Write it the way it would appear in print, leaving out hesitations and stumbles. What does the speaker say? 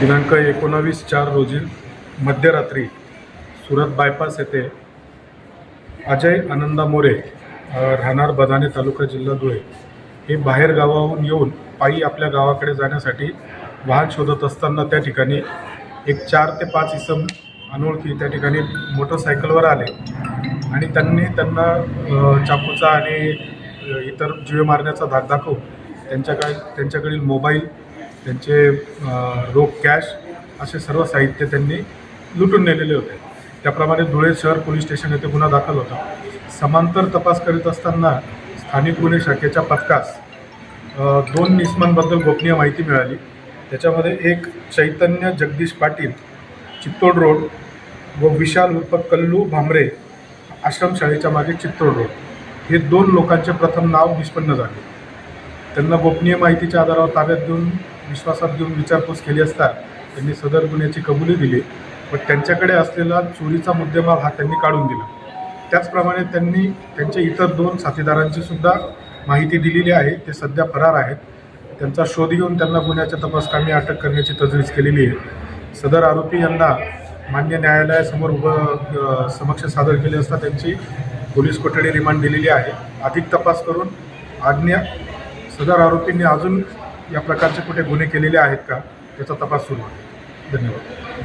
दिनांक 19/4 रोजी मध्यरात्री सुरत बायपास येथे अजय आनंदा मोरे राहणार बदाणे तालुका जिल्हा धुळे हे बाहेर गावाहून येऊन पायी आपल्या गावाकडे जाण्यासाठी वाहन शोधत असताना त्या ठिकाणी एक 4 ते 5 इसम अनोळखी त्या ठिकाणी मोटरसायकलवर आले आणि त्यांना चाकूचा आणि इतर जीवे मारण्याचा धाक दाखवून त्यांच्याकडील मोबाईल, त्यांचे रोख कॅश असे सर्व साहित्य त्यांनी लुटून नेलेले होते. त्याप्रमाणे धुळे शहर पोलीस स्टेशन येथे गुन्हा दाखल होता. समांतर तपास करीत असताना स्थानिक गुन्हे शाखेच्या पथकास 2 इसमांबद्दल गोपनीय माहिती मिळाली. त्याच्यामध्ये एक चैतन्य जगदीश पाटील, चित्तोड रोड व विशाल उर्फ कल्लू भामरे, आश्रमशाळेच्या मागे चित्तोड रोड हे 2 लोकांचे प्रथम नाव निष्पन्न झाले. त्यांना गोपनीय माहितीच्या आधारावर ताब्यात घेऊन विश्वासात घेऊन विचारपूस केली असता त्यांनी सदर गुन्ह्याची कबुली दिली व त्यांच्याकडे असलेला चोरीचा मुद्देमाल हा त्यांनी काढून दिला. त्याचप्रमाणे त्यांनी त्यांच्या इतर 2 साथीदारांची सुद्धा माहिती दिलेली आहे. ते सध्या फरार आहेत. त्यांचा शोध घेऊन त्यांना गुन्ह्याच्या तपासकामी अटक करण्याची तजवीज केलेली आहे. सदर आरोपी यांना मान्य न्यायालयासमोर समक्ष सादर केले असता त्यांची पोलीस कोठडी रिमांड दिलेली आहे. अधिक तपास करून सदर आरोपींनी अजून या प्रकारचे कुठे गुन्हे केलेले आहेत का त्याचा तपास सुरू आहे. धन्यवाद.